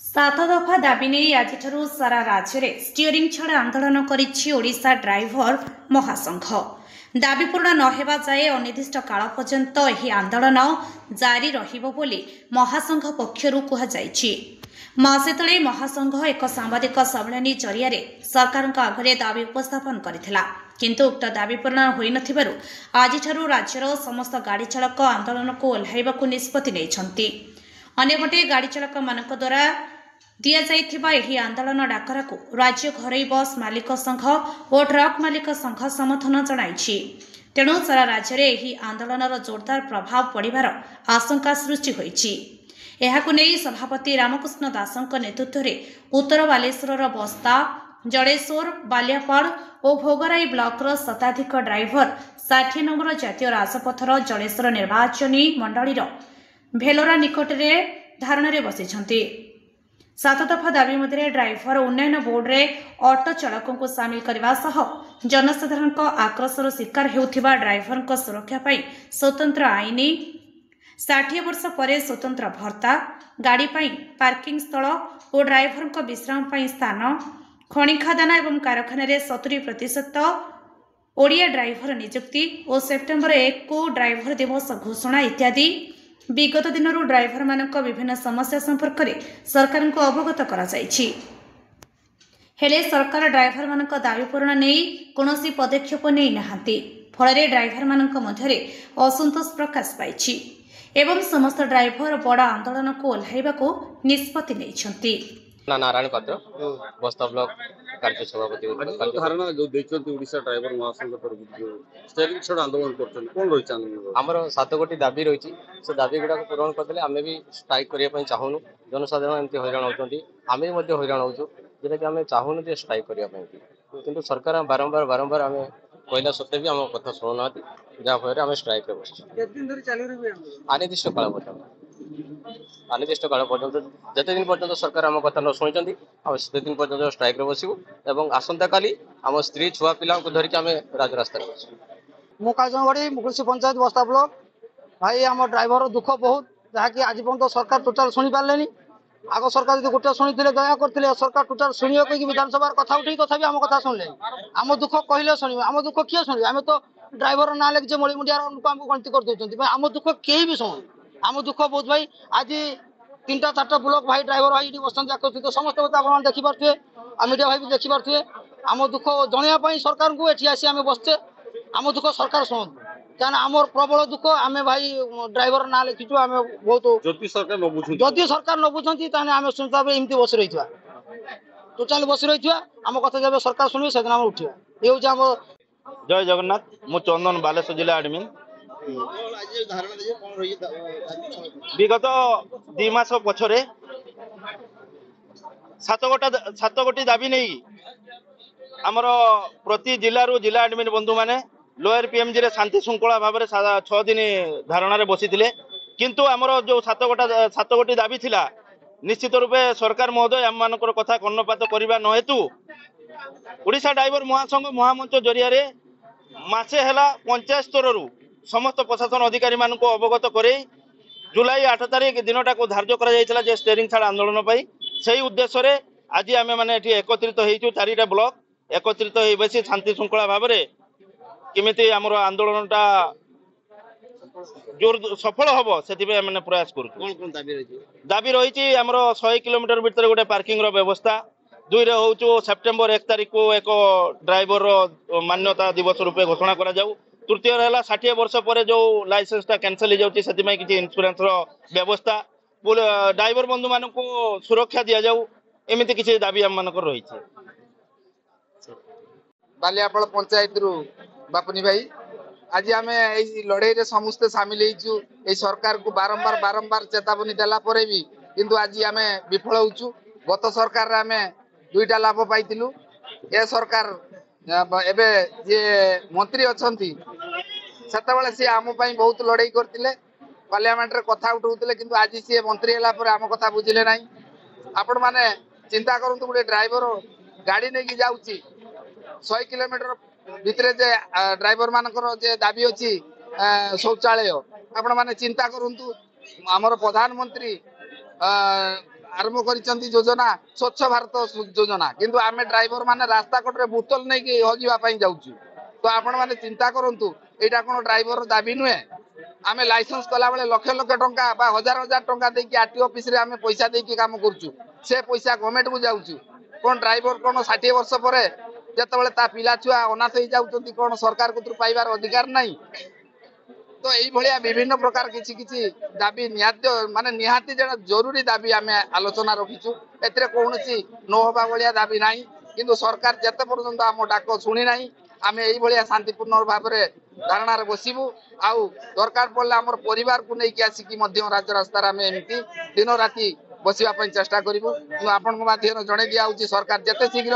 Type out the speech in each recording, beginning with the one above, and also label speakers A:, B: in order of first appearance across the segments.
A: सात दफा दाबी नहीं आज सारा राज्य में स्टीयरिंग छाड़ आंदोलन करिछि ओडिशा ड्राइवर महासंघ। दाबी पूर्ण नहेबा जाए अनिर्दिष्ट काल पर्यंत एही आंदोलन जारी रहिबो बोली महासंघ पक्षरु कुहाଯାଇଛି। मासे तले महासंघ एक सांबादिक सम्मेलन जरिया सरकार आगे दाबी उपस्थापन करथिला, किंतु उक्त दाबी पूर्ण होई नथिबारु आज राज्यर समस्त गाड़ी चालक आंदोलन को ओह्लाइबाकु निष्पत्ति नेइछन्ति। अन्यपटे गाड़ी चालक मानक द्वारा दिया जाइथिबा एही आंदोलन डाकरा को राज्य घरोई बस मालिक संघ और ट्रक मालिक संघ समर्थन जणाइछि। तेणु सारा राज्य में एही आंदोलनर जोरदार प्रभाव पड़िबार आशंका सृष्टि होइछि। एहाकु नेई सभापति रामकृष्ण दासଙ୍କ नेतृत्व उत्तर बालेश्वर बस्ता जड़ेश्वर बालियापाड़ और भोगराई ब्लॉकर शताधिक ड्राइवर 60 नंबर जातीय राजपथर जड़ेश्वर निर्वाचनी मंडलीर भेलोरा निकट में धारण में बसिछन्ति। 7 दफा दाबी मध्य ड्राइवर उन्नयन बोर्ड रे ऑटो चालकों को सामिल करने सह जनसाधारण आक्रोशर शिकार हेउथिबा ड्राइवर सुरक्षा पाई स्वतंत्र आईन, 60 वर्ष पर स्वतंत्र भत्ता, गाड़ी पाई पार्किंग स्थल और ड्राइवर विश्राम पाई स्थान, खनि खादान एवं कारखाना 70% ओडिया ड्राइवर नियुक्ति और सेप्टेम्बर 1 को ड्राइवर दिवस घोषणा इत्यादि विगत दिन ड्राइवर मानक विभिन्न समस्या संपर्क में सरकार को अवगत करा जायछि। हेले सरकार ड्राइवर मानक दाबी पूरण नहीं कौनसी पदक्षेप नहीं नाहांती, फल ड्राइवर मानक मध्यरे असंतोष प्रकाश पाइछि एवं समस्त ड्राइवर बड़ा आंदोलन को ओह्लाइबा को निष्पत्ति नेइछन्ति।
B: नारायण पात्र बस्ता ब्लॉक कार्य सभापति
C: धारणा जो देखते ओडिशा ड्राइवर महासंघ तरफ स्टीयरिंग छाड़ आंदोलन करछन कोन रहि चान
B: हमर 7 कोटी दाबी रही से दाबी गुड़ा पूरण करदेले आमे भी स्ट्राइक करिया पई चाहूनु। जनसाधारण एमती हैरान होउछन्ती, आमे मध्ये हैरान होउछु जेटा कि आमे चाहूनु जे स्ट्राइक करिया पई, किंतु सरकार बारंबार आमे कहला सत्ते भी हम कथा सुनुनाती, जा फଳରେ आमे स्ट्राइक रे बसछु।
C: केत दिन धरि चालू रहबे
B: अनिर्दिष्ट काल पर्यंत जते दिन पर्यंत सरकार आम कथा न शुणी से दिन पर्यंत स्ट्राइक रे बसबू एवं आसंता काली आम स्त्री छुआ पिला धरिक आम राजरास्ता
D: मु काजगड़ी मुकुलसी पंचायत बस्ता ब्लॉक भाई आम ड्राइवर दुख बहुत जहाँकि आज पर्यटन सरकार टोटाल शुणी पारे। आग सरकार जो गोटे शुणी दया करते सरकार टोटाल शुणिया कहीं विधानसभा कथा उठी तथा आम कथा शुणिले आम दुख कहले शुणे आम दुख किए शुणे आम तो ड्राइवर ना लेके मड़ी मुंडिया आमको गणति कर दौरान आम दुख कहीं भी शुणु आम दुख बहुत भाई आज 3-4 ब्लॉक भाई ड्राइवर भाई बसते आकर्षित समस्त आप देखिपे मीडिया भाई भी देखिपे आम दुख जनवाई सरकार को ये आसी आम बसचे आम दुख सरकार शुणु क्या आम प्रबल दुख आम भाई ड्राइवर ना लिखीचु आम बहुत जदि सरकार न बुझे आम सुनता एमती बस रही टोटाल बस रही आम कथा जब सरकार शुणे से दिन उठा ये हूँ
E: जय जगन्नाथ मु चंदन बालेश्वर जिला एडमिन। विगत 2 मास पछरे 7 गोटी दाबी नहीं आमर प्रति जिलू जिला एडमिन बंधु माने लोअर पीएमजी रे शांति श्रृंखला भाव में 6 दिन धारणा रे बसी थिले, किंतु आमर जो 7 गोटी दाबी थिला निश्चित रूपे सरकार महोदय आम मानकर कथा कर्णपात करबा न हेतु ओडिशा ड्राइवर महासंघ महामंच जरिया रे मासे हेला पंचायत स्तर समस्त प्रशासन अधिकारी मानक अवगत करे जुलाई 8 तारिख दिनटा को धार्य करा जायतिला जे स्टीयरिंग छाड़ आंदोलन पाई सही उद्देश्य रे आज आमे माने एठी एकत्रित हेइछु 4टा ब्लॉक एकत्रित होई बसी शांति श्रृंखला भाव में केमिति हमर आंदोलनटा जोर सफल हबो सेति माने प्रयास करू।
C: कोन
E: दाबी रही हमर 100 किलोमीटर भीतर गोटे पार्किंग रो व्यवस्था, 2 रे होउछु सेप्टेम्बर 1 तारिख को एक ड्राइवर मान्यता दिवस रूपे घोषणा करा जाऊ। तृतीय है 60 वर्ष पर जो लाइसेंस टा कैंसल हो जाती इन्शुरांस व्यवस्था ड्राइवर बंधु मान को सुरक्षा दि जाऊ एमती किसी दाबी आम मान रही।
F: बालियापाड़ पंचायत रु बापुनी भाई आज आम लड़ाई रे समस्ते सामिल हो सरकार को बारंबार चेतावनी देला परे भी किंतु आज आम विफल होचु। गत सरकार आम 2टा लाभ पाइलु ए सरकार एबे जे मंत्री अछंती सेतबेले सी आम पई बहुत लड़ाई करतिले पार्लियामेंट रे कथा उठाउतिले किंतु आज सी मंत्री हला पर आम कथा बुझिले नाही। आपण माने चिंता करंतु गुटे ड्राइवर गाड़ी नेकी जाउची 100 किलोमीटर भितरे जे ड्राइवर मानकर जे दाबी अछि शौचालय आपण माने चिंता करंतु हमर प्रधानमंत्री आरंभ କରିଛନ୍ତି ଯୋଜନା ସ୍ୱଚ୍ଛ ଭାରତ ଯୋଜନା କିନ୍ତୁ ଆମେ ଡ୍ରାଇଭର ମାନେ ରାସ୍ତା କଡ଼ରେ ବୋତଲ ନେଇକି ହଜିବା ପାଇଁ ଯାଉଛୁ ତ ଆପଣ ମାନେ ଚିନ୍ତା କରନ୍ତୁ ଏଇଟା କ'ଣ ଡ୍ରାଇଭର ଦାବି ନୁହେଁ ଆମେ ଲାଇସେନ୍ସ କଲା ବେଳେ ଲକ୍ଷ ଲକ୍ଷ ଟଙ୍କା ବା ହଜାର ହଜାର ଟଙ୍କା ଦେଇକି ଆରଟିଓ ଅଫିସରେ ଆମେ ପଇସା ଦେଇକି କାମ କରୁଛୁ ସେ ପଇସା ଗଭର୍ଣ୍ଣମେଣ୍ଟକୁ ଯାଉଛି କ'ଣ ଡ୍ରାଇଭର କ'ଣ 60 ବର୍ଷ ପରେ ଯେତେବେଳେ ତା ପିଲା ଛୁଆ ଅନାଥ ହେଇଯାଉଛନ୍ତି କ'ଣ ସରକାର କତରୁ ପାଇବାର ଅଧିକାର ନାହିଁ ତ ଏଇଭଳିଆ ବିଭିନ୍ନ ପ୍ରକାର କିଛି କିଛି ଦାବି ନିହାତି ଜରୁରୀ ଦାବି ଆମେ ଆଲୋଚନା ରଖିଛୁ ଏଥିରେ କୌଣସି ନ ହେବା ଭଳିଆ ଦାବି ନାହିଁ କିନ୍ତୁ ସରକାର ଯେତେ ପର୍ଯ୍ୟନ୍ତ ଆମ ଡାକ ଶୁଣି ନାହିଁ ଆମେ ଏଇଭଳିଆ ଶାନ୍ତିପୂର୍ଣ୍ଣ ଭାବରେ ଧାରଣାରେ ବସିବୁ ଆଉ ଦରକାର ପଡ଼ିଲେ ଆମର ପରିବାରକୁ ନେଇକି ଆସିକି ମଧ୍ୟ ରାଜରାସ୍ତାରେ ଆମେ ଏମିତି ଦିନ ରାତି ବସିବା ପାଇଁ ଚେଷ୍ଟା କରିବୁ କିନ୍ତୁ ଆପଣଙ୍କ ମାଧ୍ୟମରେ ଜଣେଇ ଦିଆହେଉଛି ସରକାର ଯେତେ ଶୀଘ୍ର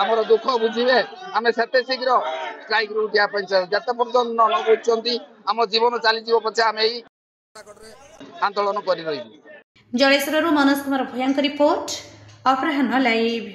F: ଆମର ଦୁଃଖ ବୁଝିବେ ଆମେ ସେତେ ଶୀଘ୍ର ଷ୍ଟ୍ରାଇକରୁ ଉଠିବା ପାଇଁ ଯେତେ ପର୍ଯ୍ୟନ୍ତ ନ ବୁଝୁଛନ୍ତି ଆମ ଜୀବନ ଚାଲିଯିବ ପଛେ ଆମେ ଏଇ ଆନ୍ଦୋଳନ କରି ରହିବୁ।
A: ଜଳେଶ୍ୱରରୁ ମନୋଜ କୁମାର ଭୂୟାଙ୍କ ରିପୋର୍ଟ ଅପରାହ୍ନ ଲାଇଭ୍।